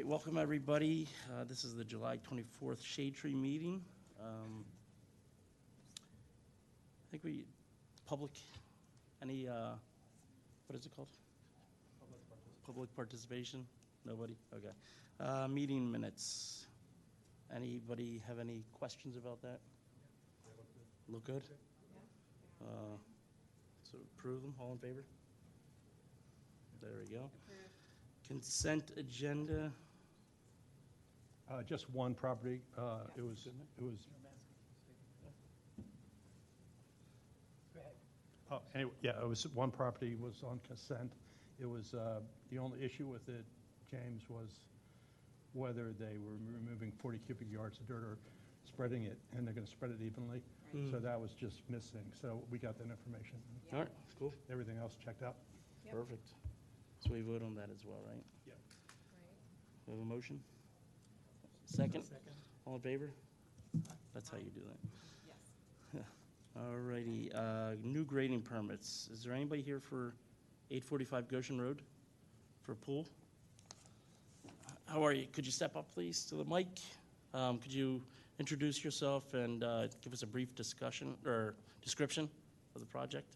welcome everybody. This is the July 24th Shade Tree meeting. I think public, any, what is it called? Public participation? Nobody? Okay. Meeting minutes. Anybody have any questions about that? Look good? So approve them, all in favor? There we go. Consent agenda. Just one property. It was. Oh, anyway, yeah, it was one property was on consent. It was the only issue with it, James, was whether they were removing 40 cubic yards of dirt or spreading it, and they're going to spread it evenly. Right. So that was just missing. So we got that information. Yeah. All right, cool. Everything else checked out. Yep. Perfect. So we vote on that as well, right? Yeah. We have a motion? Second? Second. All in favor? That's how you do that. Yes. All righty. New grading permits. Is there anybody here for 845 Goshen Road for a pool? How are you? Could you step up, please, to the mic? Could you introduce yourself and give us a brief discussion or description of the project?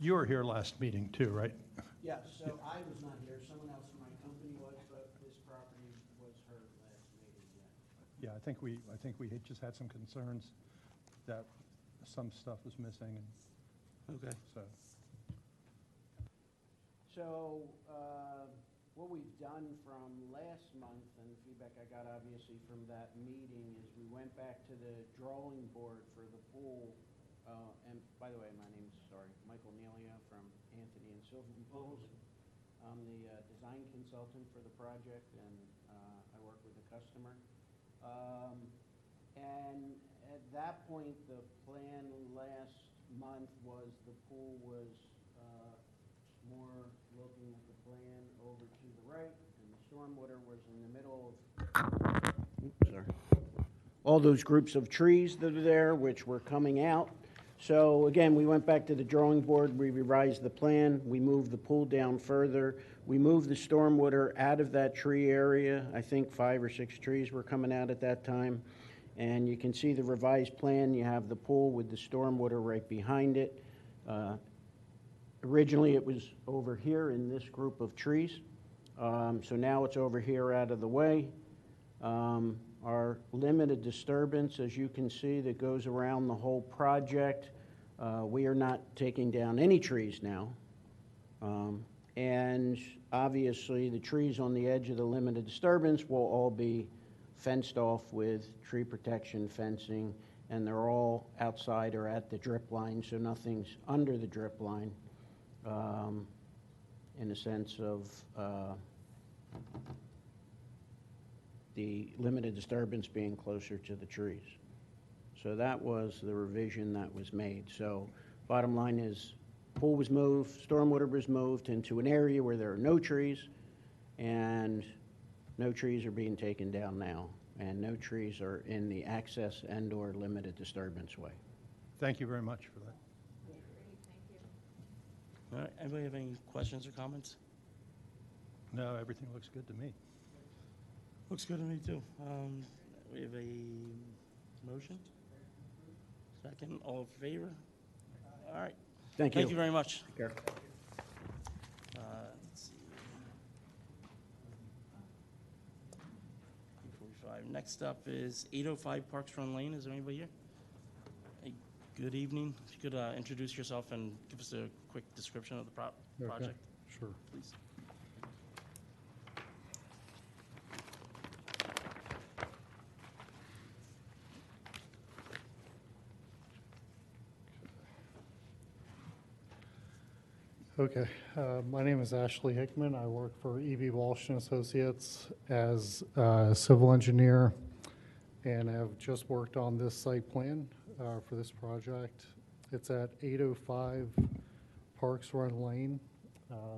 You were here last meeting too, right? Yeah, so I was not here, someone else from my company was, but this property was heard last meeting, yeah. Yeah, I think we had just had some concerns that some stuff was missing, and Okay. So, what we've done from last month, and the feedback I got obviously from that meeting, is we went back to the drawing board for the pool. And by the way, my name's, Michael Nelia from Anthony and Sylvan Pools. I'm the design consultant for the project, and I work with the customer. And at that point, the plan last month was the pool was more looking at the plan over to the right, and the stormwater was in the middle of all those groups of trees that are there, which were coming out. So again, we went back to the drawing board, we revised the plan, we moved the pool down further, we moved the stormwater out of that tree area. I think 5 or 6 trees were coming out at that time. And you can see the revised plan, you have the pool with the stormwater right behind it. Originally it was over here in this group of trees. So now it's over here out of the way. Our limited disturbance, as you can see, that goes around the whole project. We are not taking down any trees now. And obviously the trees on the edge of the limited disturbance will all be fenced off with tree protection fencing, and they're all outside or at the drip line, so nothing's under the drip line in a sense of the limited disturbance being closer to the trees. So that was the revision that was made. So bottom line is, pool was moved, stormwater was moved into an area where there are no trees, and no trees are being taken down now, and no trees are in the access and/or limited disturbance way. thank you very much for that. Great, thank you. All right. Anybody have any questions or comments? No, everything looks good to me. Looks good to me too. We have a motion? Second, all in favor? All right. Thank you. Thank you very much. Take care. Let's see. 8:45. Next up is 805 Parks Run Lane. Is there anybody here? Hey, good evening. If you could introduce yourself and give us a quick description of the project, Sure. please. Okay, my name is Ashley Hickman. I work for E.B. Walsh and Associates as a civil engineer, and have just worked on this site plan for this project. It's at 805 Parks Run Lane.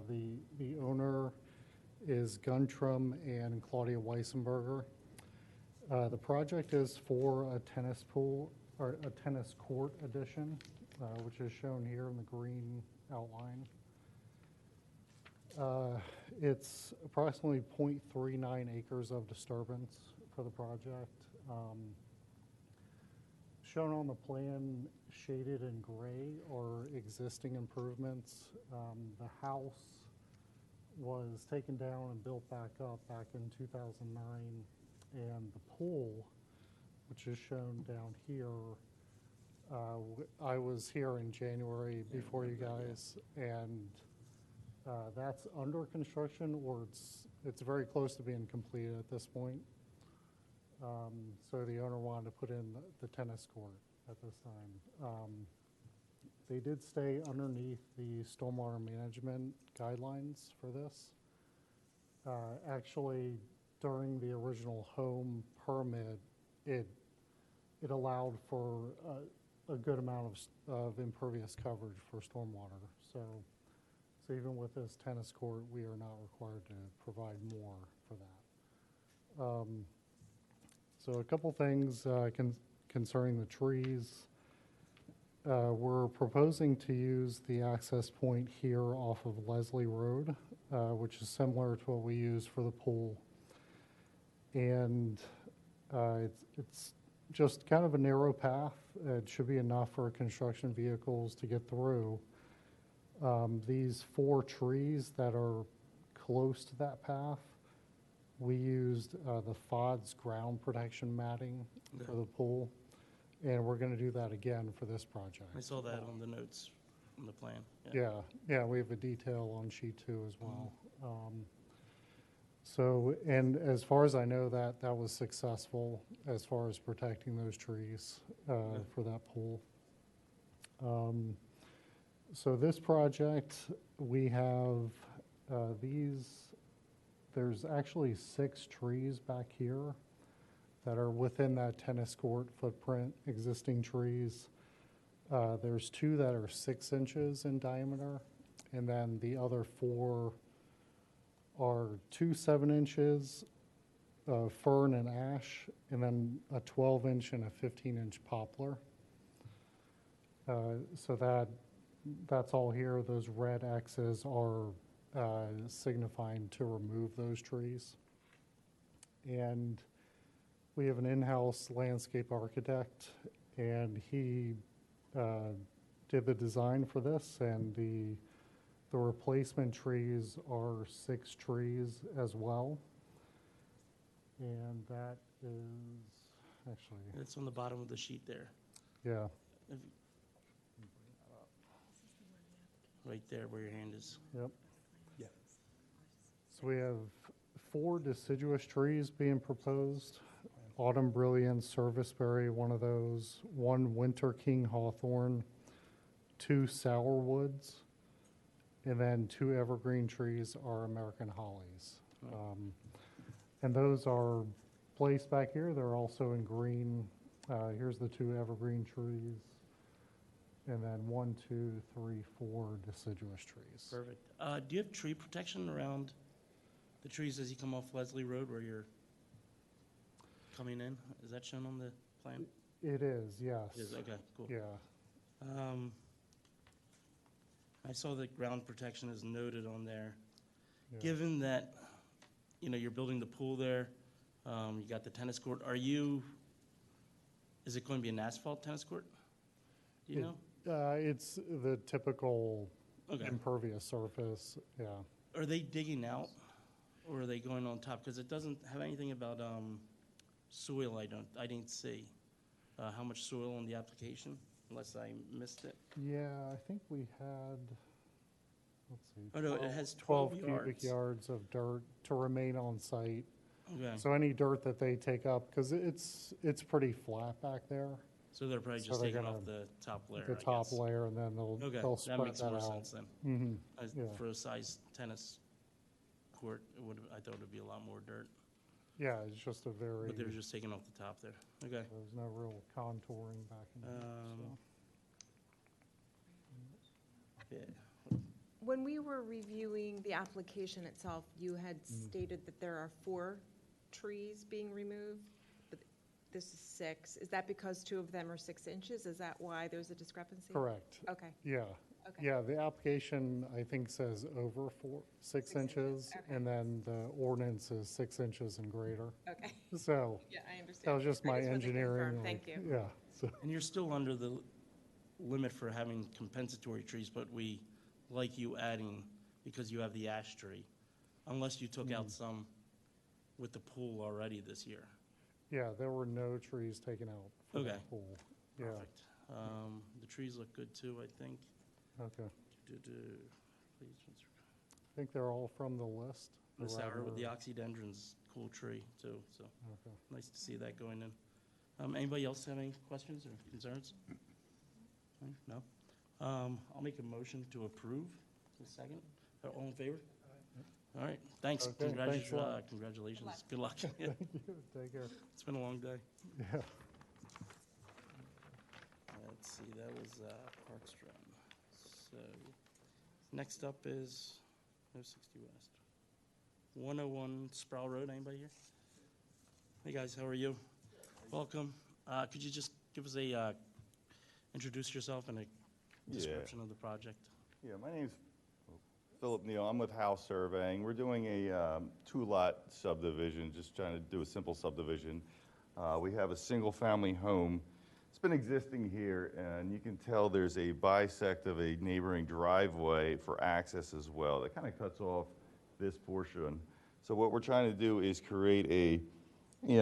The owner is Guntram and Claudia Weissenberger. The project is for a tennis pool or a tennis court addition, which is shown here in the green outline. It's approximately 0.39 acres of disturbance for the project. Shown on the plan, shaded in gray, are existing improvements. The house was taken down and built back up back in 2009, and the pool, which is shown down here, I was here in January before you guys, and that's under construction, or it's very close to being completed at this point. So the owner wanted to put in the tennis court at this time. They did stay underneath the stormwater management guidelines for this. Actually, during the original home permit, it allowed for a good amount of impervious coverage for stormwater. So even with this tennis court, we are not required to provide more for that. So a couple things concerning the trees. We're proposing to use the access point here off of Leslie Road, which is similar to what we use for the pool. And it's just kind of a narrow path. It should be enough for construction vehicles to get through. These 4 trees that are close to that path, we used the FOD's ground protection matting for the pool, and we're going to do that again for this project. I saw that on the notes on the plan. Yeah, we have a detail on sheet 2 as well. So, and as far as I know, that was successful as far as protecting those trees for that pool. So this project, we have there's actually 6 trees back here that are within that tennis court footprint, existing trees. There's 2 that are 6 inches in diameter, and then the other 4 are 2 7 inches, fern and ash, and then a 12-inch and a 15-inch poplar. So that's all here. Those red X's are signifying to remove those trees. And we have an in-house landscape architect, and he did the design for this, and the replacement trees are 6 trees as well. And that is actually, It's on the bottom of the sheet there. yeah, If you- Right there where your hand is. yep. So we have 4 deciduous trees being proposed. Autumn Brilliant, Serviceberry, one of those, 1 Winter King Hawthorn, 2 Sourwoods, and then 2 evergreen trees are American hollies. And those are placed back here. They're also in green. Here's the 2 evergreen trees. And then 1, 2, 3, 4 deciduous trees. Perfect. Do you have tree protection around the trees as you come off Leslie Road where you're coming in? Is that shown on the plan? It is, yes. It is, okay, cool. Yeah. I saw that ground protection is noted on there. Yeah. Given that, you're building the pool there, you got the tennis court, is it going to be an asphalt tennis court? Do you know? It's the typical Okay. impervious surface, yeah. Are they digging out, or are they going on top? Because it doesn't have anything about soil, I didn't see. How much soil on the application, unless I missed it. Yeah, I think we had, let's see. Oh, no, it has 12 cubic yards. yards of dirt to remain on site. Okay, So any dirt that they take up, because it's pretty flat back there, so they're probably so just they're taking gonna- off the top layer, the I top guess. layer, and then Okay, they'll that spread makes that more out. sense then. Mhm. Yeah. For a size tennis court, I thought it would be a lot more dirt, Yeah, it's just a very, but they're just taking off the top there. Okay. there's no real contouring back in there, Um, so. Yeah. When we were reviewing the application itself, you had stated that there are 4 trees being removed, but this is 6. Is that because 2 of them are 6 inches? Is that why there's a discrepancy? Correct. Okay, Yeah. okay. Yeah, the application, I think, says over 6 inches, okay. and then the ordinance is 6 inches and greater. Okay, So yeah, I understand. that was just I my wanted to engineering. confirm. Thank like, you. Yeah, so, And you're still under the limit for having compensatory trees, but we like you adding, because you have the ash tree, unless you took out some with the pool already this year. yeah, there were no trees taken out for Okay. that pool. Yeah, Perfect. The trees look good too, I think. okay. Please, I think they're all from the list. the Miss Sauer with the Radnor- oxydendron's cool tree too, so Okay. nice to see that going in. Anybody else have any questions or concerns? No? I'll make a motion to approve. A second? All in favor? All right, thanks. Okay, thanks a lot. Congratulations. Good luck. Yeah, Thank you, take care. it's been a long day. Yeah. Let's see, that was Parkstrom. So, next up is 060 West. 101 Sproul Road, anybody here? Hey guys, how are you? Welcome. Could you just give us a, introduce yourself and a description of the project? Yeah, my name's Philip Neal. I'm with House Surveying. We're doing a 2-lot subdivision, just trying to do a simple subdivision. We have a single-family home. It's been existing here, and you can tell there's a bisect of a neighboring driveway for access as well. That kind of cuts off this portion. So what we're trying to do is create a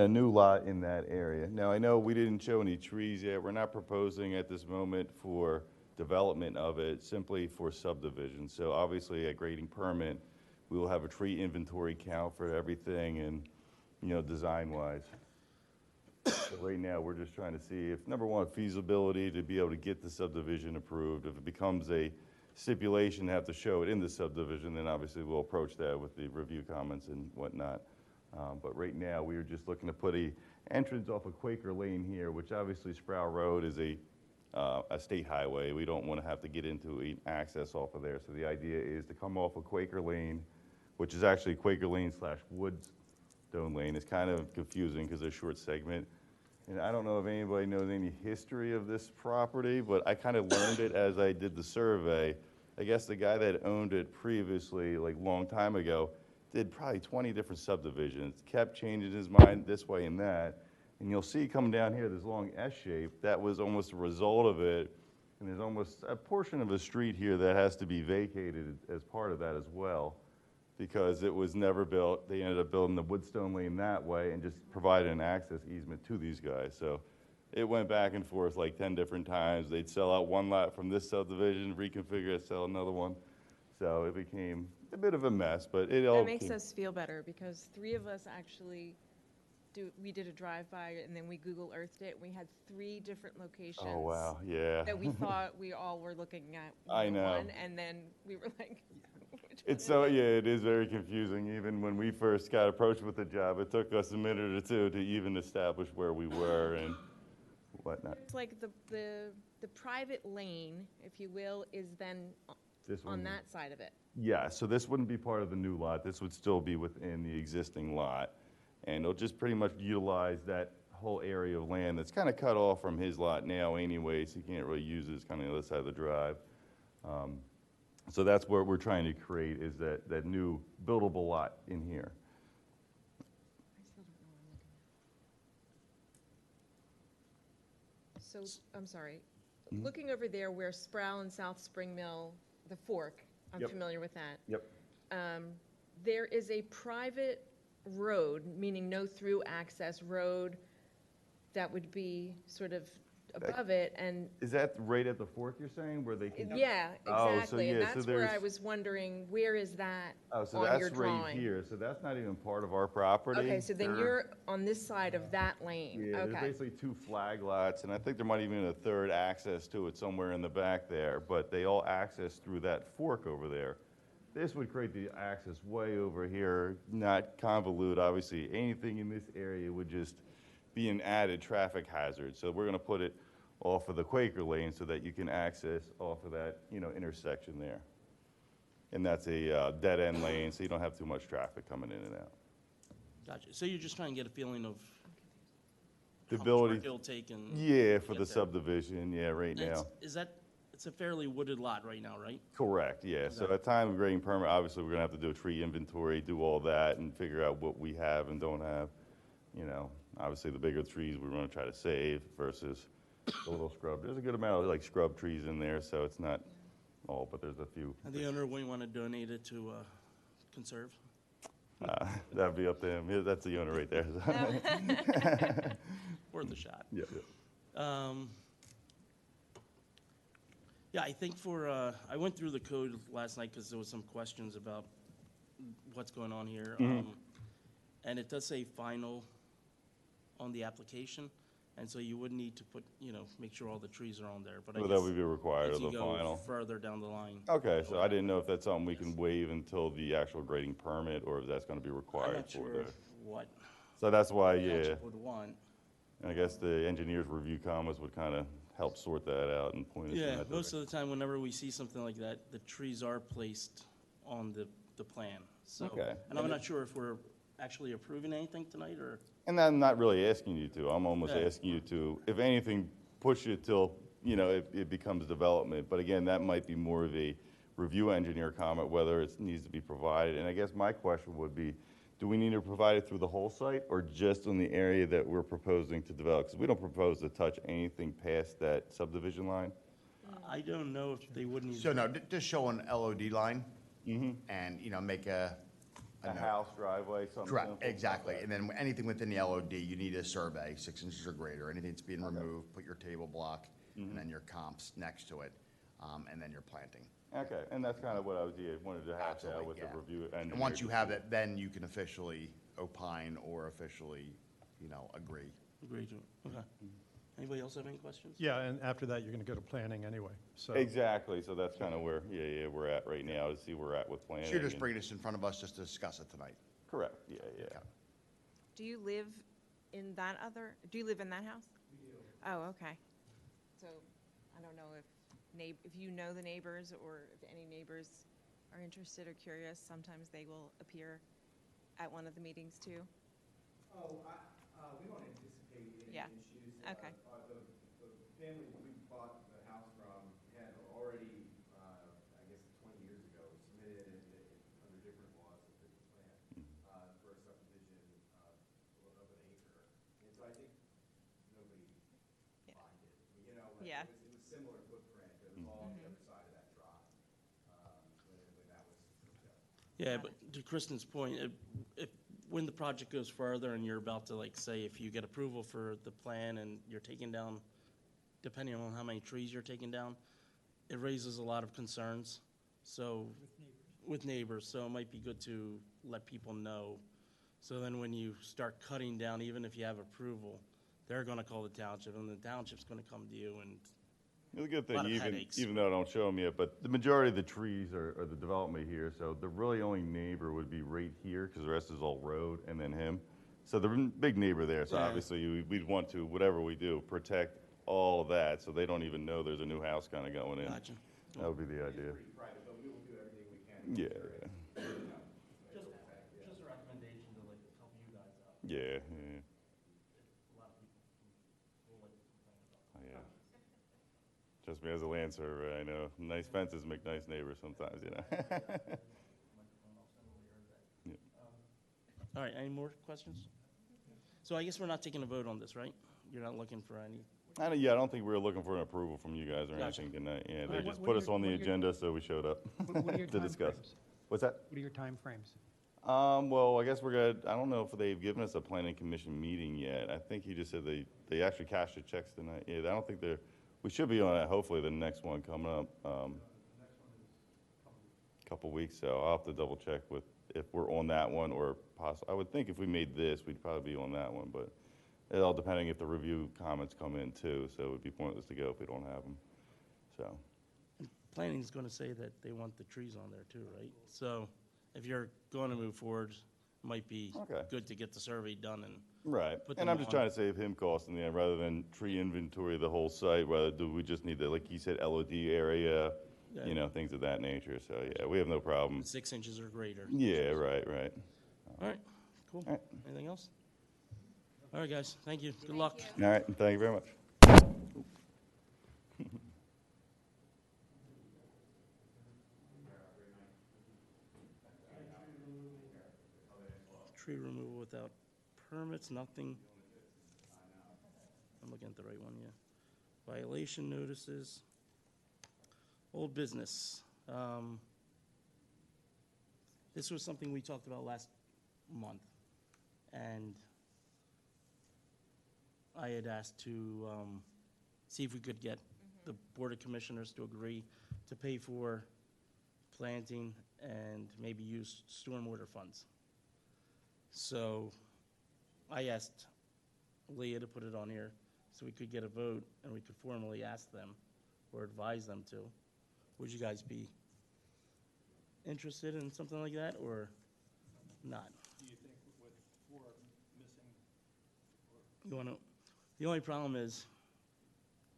new lot in that area. Now, I know we didn't show any trees yet. We're not proposing at this moment for development of it, simply for subdivision. So obviously, at grading permit, we will have a tree inventory count for everything and, design-wise. So right now, we're just trying to see if, number one, feasibility to be able to get the subdivision approved. If it becomes a stipulation to have to show it in the subdivision, then obviously we'll approach that with the review comments and whatnot. But right now, we are just looking to put a entrance off of Quaker Lane here, which obviously Sproul Road is a state highway. We don't want to have to get into an access off of there. So the idea is to come off of Quaker Lane, which is actually Quaker Lane / Woodstone Lane. It's kind of confusing because there's a short segment. And I don't know if anybody knows any history of this property, but I kind of learned it as I did the survey. I guess the guy that owned it previously, like long time ago, did probably 20 different subdivisions, kept changing his mind this way and that. And you'll see coming down here, this long S shape, that was almost a result of it. And there's almost a portion of a street here that has to be vacated as part of that as well, because it was never built. They ended up building the Woodstone Lane that way and just provided an access easement to these guys. So it went back and forth like 10 different times. They'd sell out one lot from this subdivision, reconfigure it, sell another one. So it became a bit of a mess, but it all That makes came- us feel better, because 3 of us actually we did a drive-by, and then we Google Earthed it, and we had 3 different locations. Oh, wow, yeah. That we thought we all were looking at I know. one, and then we were like, which one It's is so, it? yeah, it is very confusing. Even when we first got approached with the job, it took us a minute or two to even establish where we were and whatnot. It's like the private lane, if you will, is then This on one- that side of it. Yeah, so this wouldn't be part of the new lot. This would still be within the existing lot. And it'll just pretty much utilize that whole area of land that's kind of cut off from his lot now anyway, so he can't really use it. It's kind of the other side of the drive. So that's what we're trying to create, is that new buildable lot in here. I still don't know what I'm looking at. So, I'm sorry. Mm-hmm. Looking over there where Sproul and South Spring Mill, the fork, I'm Yep. familiar with that. Yep. There is a private road, meaning no through access road, that would be sort of above it, and, Is that right at the fork you're saying, where they can? yeah, Oh, so exactly. And yeah, so that's where I there's- was wondering, where is that Oh, so on your that's right drawing? here, so that's not even part of our property. Okay, so then There- you're on this side of that lane, Yeah, there's okay. basically 2 flag lots, and I think there might even be a third access to it somewhere in the back there, but they all access through that fork over there. This would create the access way over here, not convolute, obviously. Anything in this area would just be an added traffic hazard. So we're gonna put it off of the Quaker Lane so that you can access off of that, intersection there. And that's a dead-end lane, so you don't have too much traffic coming in and out. Gotcha. So you're just trying to get a feeling of The how much ability, work it'll take and. yeah, for get the there. subdivision, yeah, right And now. Is that, it's a fairly wooded lot right now, right? Correct, yeah. So at time of grading permit, obviously, we're gonna have to do a tree inventory, do all that, and figure out what we have and don't have. You know, obviously, the bigger trees we're gonna try to save versus the little scrub. There's a good amount of like scrub trees in there, so it's not all, but there's a few. And the owner wouldn't want to donate it to conserve? That'd be up to him. Yeah, that's the owner right there. Worth a shot. Yeah, yeah. Yeah, I think for, I went through the code last night because there was some questions about what's going on here. And it does say final on the application, and so you would need to put, make sure all the trees are on there, but I Well, guess that would be required as of you the go final. further down the line. Okay, so I didn't know if that's something we can waive until the actual grading permit, or if that's gonna be I'm required not for sure the. what So that's why, yeah, township would want. and I guess the engineer's review comments would kind of help sort that out and point us in Yeah, that most direction. of the time, whenever we see something like that, the trees are placed on the plan, so. Okay. And I'm not sure if we're actually approving anything tonight, or, And I'm not really asking you to, I'm almost Yeah. asking you to, if anything, push it till, it becomes development. But again, that might be more of a review engineer comment, whether it needs to be provided. And I guess my question would be, do we need to provide it through the whole site or just on the area that we're proposing to develop? Because we don't propose to touch anything past that subdivision line. I don't know if they would need. So no, just show an LOD line and, make a note. house, driveway, something Correct, simple. exactly. And then anything within the LOD, you need a survey, 6 inches or greater. Anything that's being removed, put your table block and then your comps next to it, and then your planting. Okay, and that's kind of what I was, wanted to hash out Absolutely, with the yeah. review engineer. And once you have it, then you can officially opine or officially, agree. Agree to it, okay. Anybody else have any questions? Yeah, and after that, you're going to go to planning anyway, so. Exactly, so that's kind of where, we're at right now, to see where we're at with planning. So you're just and- bringing this in front of us just to discuss it tonight? Correct, yeah. Do you live in that house? We do. Oh, okay. So, I don't know if you know the neighbors, or if any neighbors are interested or curious, sometimes they will appear at one of the meetings too. We don't anticipate any Yeah. issues. Okay. The family we bought the house from had already, I guess 20 years ago, submitted it under different laws of the plan for a subdivision of an acre. And so I think nobody Yeah. minded. Yeah. It was similar footprint. It was all on the other side of that drive when that was hooked up. Yeah, but to Kristen's point, when the project goes further and you're about to, like, say, if you get approval for the plan and you're taking down, depending on how many trees you're taking down, it raises a lot of concerns, so. With neighbors, so it might be good to let people know. So then when you start cutting down, even if you have approval, they're gonna call the township, and the township's gonna come to you, and The good Lot thing, of headaches. even though I don't show them yet, but the majority of the trees are the development here, so the really only neighbor would be right here, because the rest is all road, and then him. So the big neighbor there, so Yeah. obviously, we'd want to, whatever we do, protect all of that, so they don't even know there's a new house kind of going in. gotcha. That would be the idea. Pretty private, but we will do everything we can. to Yeah, ensure it- Just a recommendation to, like, help you guys out. yeah. A lot of people will, like, complain about. Oh, yeah. Just me as a land surveyor, I know, nice fences make nice neighbors sometimes, All right, any more questions? So I guess we're not taking a vote on this, right? You're not looking for any, I don't think we were looking for an approval from you guys or Gotcha. anything tonight. Yeah, they Alright, just what put are us your- on the what are your- agenda, so we showed up What are your to discuss. timeframes? What's that? What are your timeframes? Well, I guess we're gonna, I don't know if they've given us a planning commission meeting yet. I think he just said they actually cashed the checks tonight. Yeah, I don't think they're, we should be on it, hopefully the next one coming up. Couple weeks, so I'll have to double check with if we're on that one or I would think if we made this, we'd probably be on that one, but it all depending if the review comments come in too, so it would be pointless to go if we don't have them, so. planning's gonna say that they want the trees on there too, right? So if you're gonna move forward, it might be Okay. good to get the survey done and, Right, Put and them I'm just on. trying to save him cost in the end, rather than tree inventory the whole site, rather do we just need the, like you said, LOD area, Yeah. things of that nature, so, yeah, we have no problem. 6 inches or greater. Yeah, right. All right, cool. All right. Anything else? All right, guys, thank you. Good Thank luck. you. All right, thank you very much. Tree removal without permits, nothing. I'm looking at the right one, yeah. Violation notices. Old business. This was something we talked about last month, and I had asked to see if we could get the Board of Commissioners to agree to pay for planting and maybe use stormwater funds. So I asked Leah to put it on here so we could get a vote and we could formally ask them or advise them to. Would you guys be interested in something like that or not? Do you think with 4 missing? You want to, the only problem is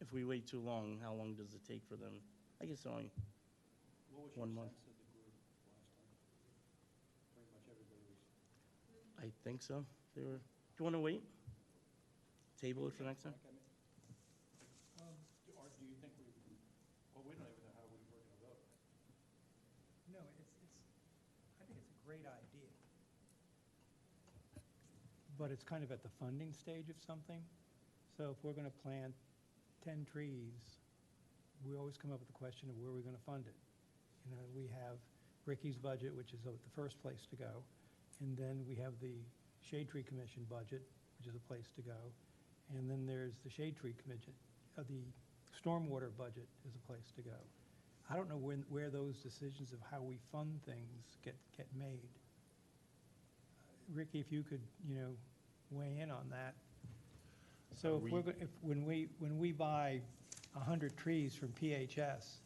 if we wait too long, how long does it take for them? I guess only What was 1 month. sense of the group last time? Pretty much everybody was. I think so. They were, do you want to wait? Table it for next time? Or do you think well, we don't even know how we're going to vote. No, I think it's a great idea. But it's kind of at the funding stage of something. So if we're going to plant 10 trees, we always come up with the question of where we're going to fund it. You know, we have Ricky's budget, which is the first place to go. And then we have the Shade Tree Commission budget, which is a place to go. And then there's the Shade Tree Commission, the Stormwater budget is a place to go. I don't know where those decisions of how we fund things get made. Ricky, if you could, weigh in on that. So if we're, when we buy 100 trees from PHS,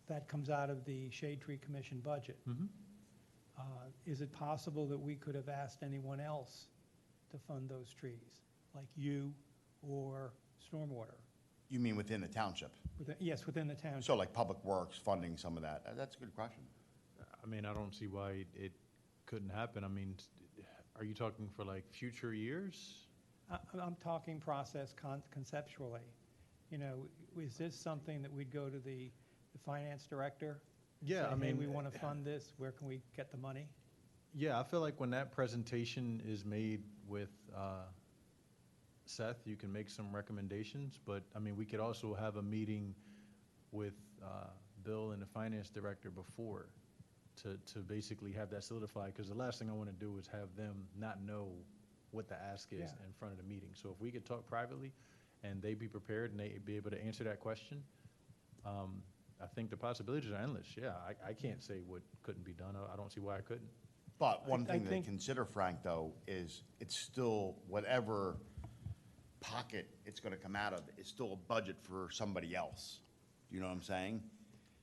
that comes out of the Shade Tree Commission budget. Is it possible that we could have asked anyone else to fund those trees, like you or Stormwater? You mean within the township? Yes, within the township. So like Public Works funding some of that? That's a good question. I mean, I don't see why it couldn't happen. I mean, are you talking for like future years? I'm talking process conceptually. Is this something that we'd go to the finance director? Yeah, say, I mean, hey, we want to fund this, where can we get the money? Yeah, I feel like when that presentation is made with Seth, you can make some recommendations, but I mean, we could also have a meeting with Bill and the finance director before to basically have that solidified, because the last thing I want to do is have them not know what the ask is Yeah. in front of the meeting. So if we could talk privately and they be prepared and they be able to answer that question, I think the possibilities are endless. Yeah, I can't say what couldn't be done. I don't see why I couldn't. But one I thing to think- consider, Frank, though, is it's still whatever pocket it's gonna come out of, it's still a budget for somebody else. Do you know what I'm saying?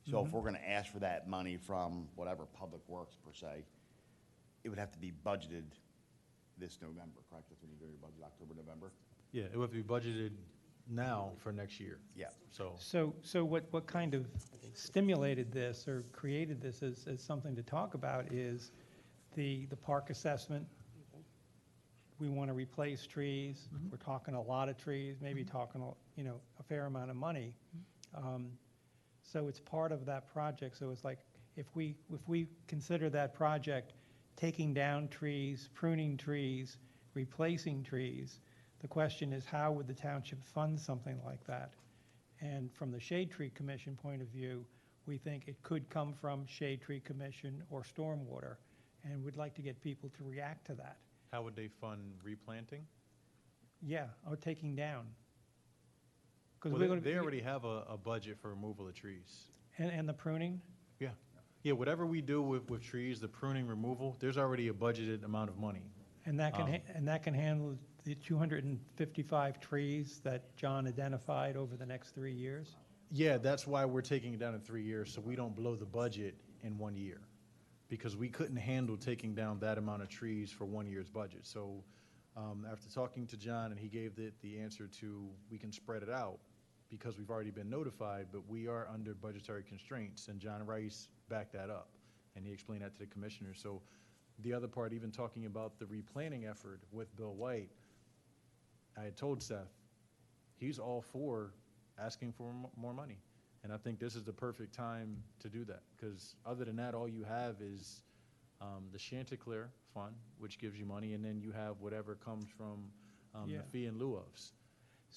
So if we're gonna ask for that money from whatever Public Works per se, it would have to be budgeted this November, correct? That's when you do your budget, October, November? Yeah, it would be budgeted now for next year. Yeah. So, So what kind of stimulated this or created this as something to talk about is the park assessment. We want to replace trees. We're talking a lot of trees, maybe talking, a fair amount of money. So it's part of that project. So it's like, if we consider that project taking down trees, pruning trees, replacing trees, the question is, how would the township fund something like that? And from the Shade Tree Commission point of view, we think it could come from Shade Tree Commission or Stormwater, and we'd like to get people to react to that. how would they fund replanting? Yeah, or taking down. 'Cause Well, we're gonna they be- already have a budget for removal of trees. And the pruning? Yeah. Yeah, whatever we do with trees, the pruning, removal, there's already a budgeted amount of money. And that can handle the 255 trees that John identified over the next 3 years? Yeah, that's why we're taking it down in 3 years, so we don't blow the budget in 1 year. Because we couldn't handle taking down that amount of trees for 1 year's budget. So after talking to John, and he gave the answer to, we can spread it out, because we've already been notified, but we are under budgetary constraints, and John Rice backed that up, and he explained that to the commissioners. So the other part, even talking about the replanting effort with Bill White, I had told Seth, he's all for asking for more money. And I think this is the perfect time to do that, because other than that, all you have is the Chanticleer Fund, which gives you money, and then you have whatever comes from Yeah. the fee in lieu ofs.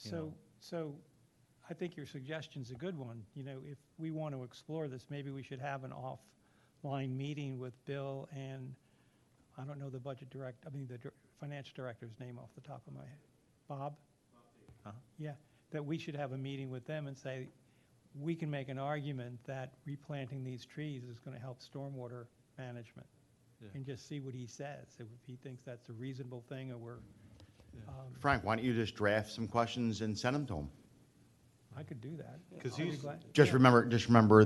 You know. So I think your suggestion's a good one. You know, if we want to explore this, maybe we should have an offline meeting with Bill and, I don't know the budget financial director's name off the top of my head. Bob? Uh-huh. Yeah, that we should have a meeting with them and say, we can make an argument that replanting these trees is going to help stormwater management. Yeah. And just see what he says, if he thinks that's a reasonable thing, or Frank, why don't you just draft some questions and send them to him? I could do that. 'Cause I'd be he's- glad- Just yeah. remember,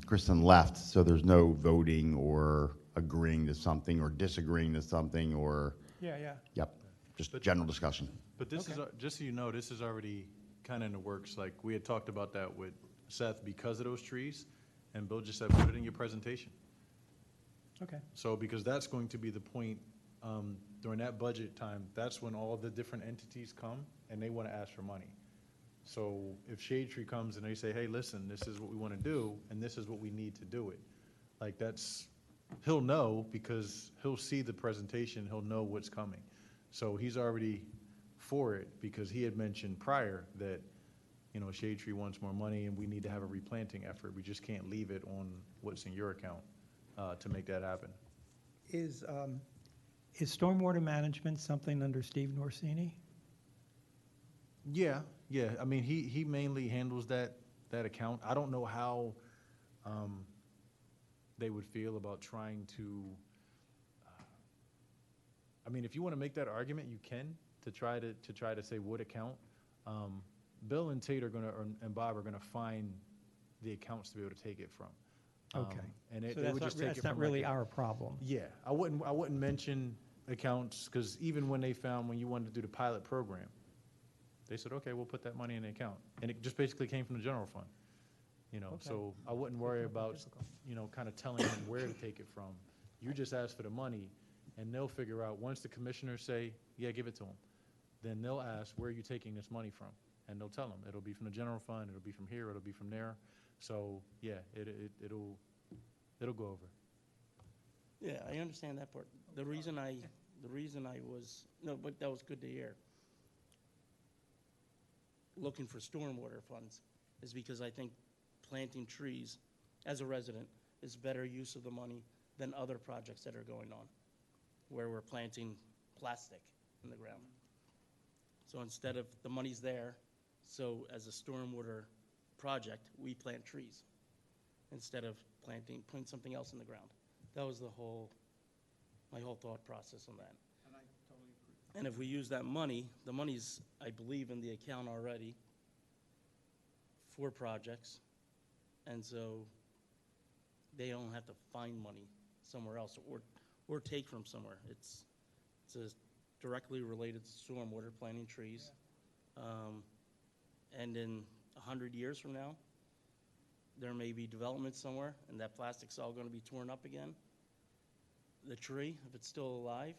Kristen left, so there's no voting or agreeing to something or disagreeing to something or, Yeah. yep, just general discussion. But this is, just so you know, this is already kind of in the works. Like, we had talked about that with Seth because of those trees, and Bill just said, put it in your presentation. Okay. So, because that's going to be the point, during that budget time, that's when all the different entities come and they want to ask for money. So if Shade Tree comes and they say, hey, listen, this is what we want to do, and this is what we need to do it, like, that's, he'll know, because he'll see the presentation, he'll know what's coming. So he's already for it, because he had mentioned prior that, you know, Shade Tree wants more money and we need to have a replanting effort. We just can't leave it on what's in your account to make that happen. Is stormwater management something under Steve Norsini? Yeah, I mean, he mainly handles that account. I don't know how they would feel about trying to, I mean, if you want to make that argument, you can, to try to say what account. Bill and Tate are gonna, and Bob are gonna find the accounts to be able to take it from. Okay. And So they would just take it that's not from like really a- our problem. Yeah, I wouldn't mention accounts, because even when they found, when you wanted to do the pilot program, they said, okay, we'll put that money in the account. And it just basically came from the general fund, you know, Okay. so I wouldn't worry It's not that about, difficult. you know, kind of telling them where to take it from. You just ask for the money, and they'll figure out, once the commissioners say, yeah, give it to them, then they'll ask, where are you taking this money from? And they'll tell them, it'll be from the general fund, it'll be from here, it'll be from there. So, yeah, it'll go over. Yeah, I understand that part. The reason I was, no, but that was good to hear, looking for stormwater funds, is because I think planting trees, as a resident, is better use of the money than other projects that are going on, where we're planting plastic in the ground. So instead of, the money's there, so as a stormwater project, we plant trees, instead of putting something else in the ground. That was my whole thought process on that. And I totally agree. And if we use that money, the money's, I believe, in the account already for projects, and so they don't have to find money somewhere else or take from somewhere. It's directly related to stormwater, planting trees. And in 100 years from now, there may be development somewhere, and that plastic's all going to be torn up again. The tree, if it's still alive,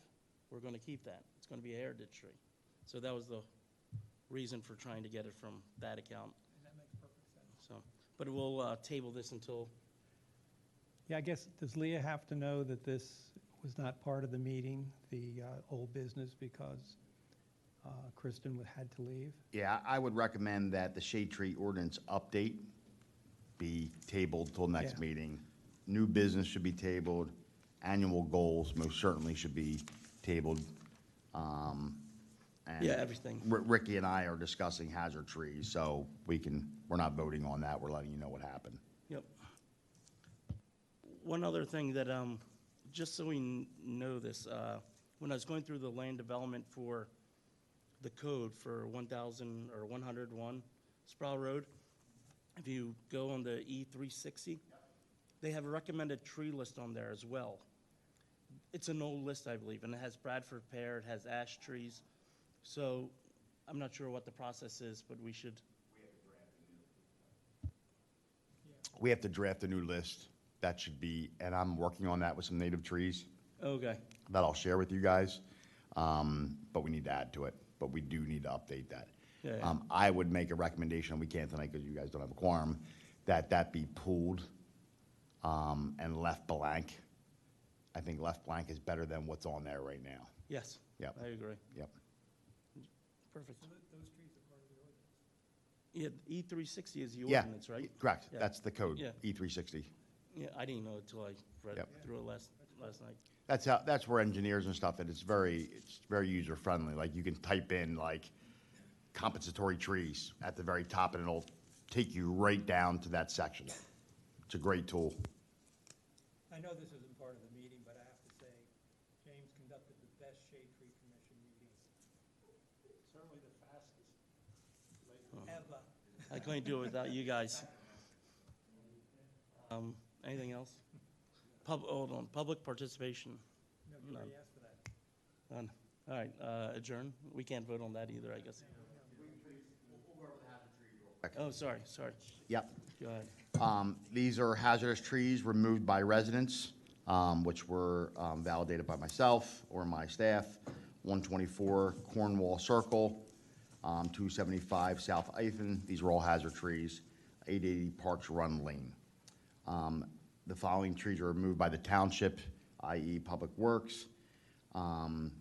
we're going to keep that. It's going to be a heritage tree. So that was the reason for trying to get it from that account. And that makes perfect sense. So, but we'll table this until, Yeah, I guess, does Leah have to know that this was not part of the meeting, the old business, because Kristen had to leave? Yeah, I would recommend that the shade tree ordinance update be tabled till next Yeah. meeting. New business should be tabled. Annual goals most certainly should be tabled. And yeah, everything. Ricky and I are discussing hazard trees, so we're not voting on that. We're letting you know what happened. Yep. One other thing that, just so we know this, when I was going through the land development for the code for 1,000 or 101 Sproul Road, if you go on the E360, they have a recommended tree list on there as well. It's an old list, I believe, and it has Bradford pear, it has ash trees. So I'm not sure what the process is, but we should, We have to draft a new list. That should be, and I'm working on that with some native trees. Okay. that I'll share with you guys, but we need to add to it, but we do need to update that. Yeah, yeah. I would make a recommendation, we can't tonight because you guys don't have a quorum, that be pulled and left blank. I think left blank is better than what's on there right now. Yes. Yep. I agree. Yep. Perfect. Those trees are part of the ordinance. Yeah, E360 is the Yeah, ordinance, right? correct. Yeah. That's the code, Yeah. E360. Yeah, I didn't know it till I read Yep. through it last night. That's where engineers and stuff, and it's very user friendly. Like you can type in like compensatory trees at the very top and it'll take you right down to that section. It's a great tool. I know this isn't part of the meeting, but I have to say, James conducted the best shade tree commission meeting. Certainly the fastest. Ever. I couldn't do it without you guys. Anything else? Hold on, public participation. No, you already asked for that. None. All right, adjourn. We can't vote on that either, I guess. Oh, sorry. Yep. Go ahead. These are hazardous trees removed by residents, which were validated by myself or my staff. 124 Cornwall Circle, 275 South Ithan. These are all hazard trees. 880 Parks Run Lane. The following trees are removed by the township, i.e. Public Works,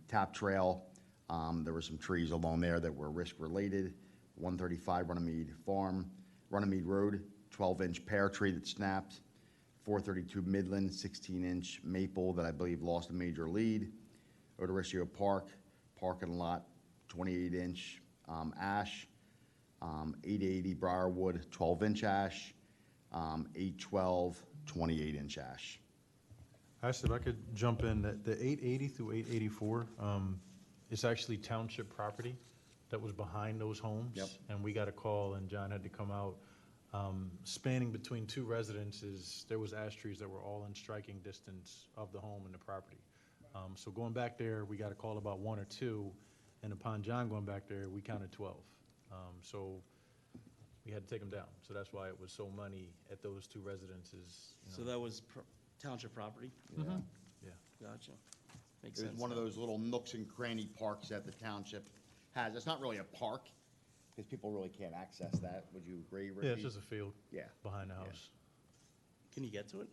Tap Trail. There were some trees along there that were risk-related. 135 Runnymede Road, 12-inch pear tree that snapped. 432 Midland, 16-inch maple that I believe lost a major lead. Odoriceo Park, parking lot, 28-inch ash. 880 Briarwood, 12-inch ash. 812, 28-inch ash. Actually, if I could jump in, the 880 through 884, it's actually township property that was behind those homes. Yep. And we got a call, and John had to come out. Spanning between two residences, there was ash trees that were all in striking distance of the home and the property. So going back there, we got a call about one or two, and upon John going back there, we counted 12. So we had to take them down. So that's why it was so many at those two residences. So that was township property? Yeah. Yeah. Gotcha. Makes It sense. was one of those little nooks and cranny parks that the township has. It's not really a park, because people really can't access that. Would you agree, Ricky? Yeah, it's just a field Yeah. behind the house. Can you get to it?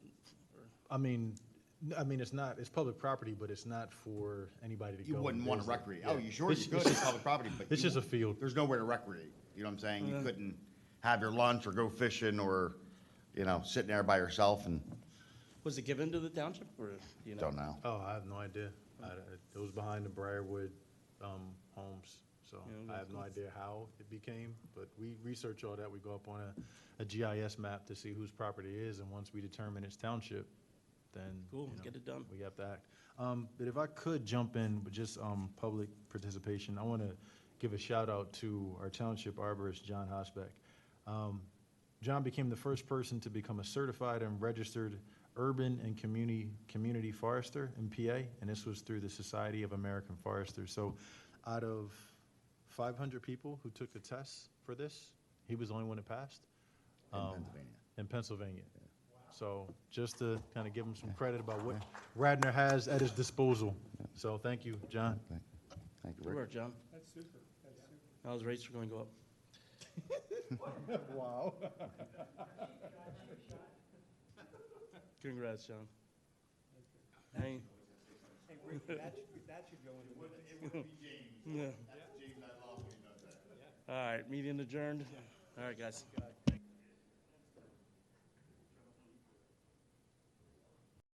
Or- I mean, it's public property, but it's not for anybody to go. You and wouldn't want to visit. recreate. Yeah. Oh, you sure? It's- You could, it's it's just- public property, but. It's you just a won't- field. There's nowhere to recreate. You know what I'm saying? You couldn't have your lunch or go fishing or, sitting there by yourself and, Was it given to the township, or, do you know? don't know. Oh, I have no idea. It was behind the Briarwood homes, so Yeah, I have no idea how it became, but we research all that. We go up on a GIS map to see whose property it is, and once we determine it's township, then. Cool, get it done. We have to act. But if I could jump in with just public participation, I want to give a shout out to our township arborist, John Hosbeck. John became the first person to become a certified and registered urban and community forester in PA, and this was through the Society of American Foresters. So out of 500 people who took the test for this, he was the only one that passed. In Pennsylvania. In Pennsylvania. So just to kind of give him some credit about what Radnor has at his disposal. So thank you, John. Thank you, Good Rick. work, John. That's super. How's rates are going to go up? Wow. Congrats, John. Hey. Hey, Rick, that should go in. It would be James. Yeah. That's James, I love when he does that. All right, meeting adjourned. All right, guys.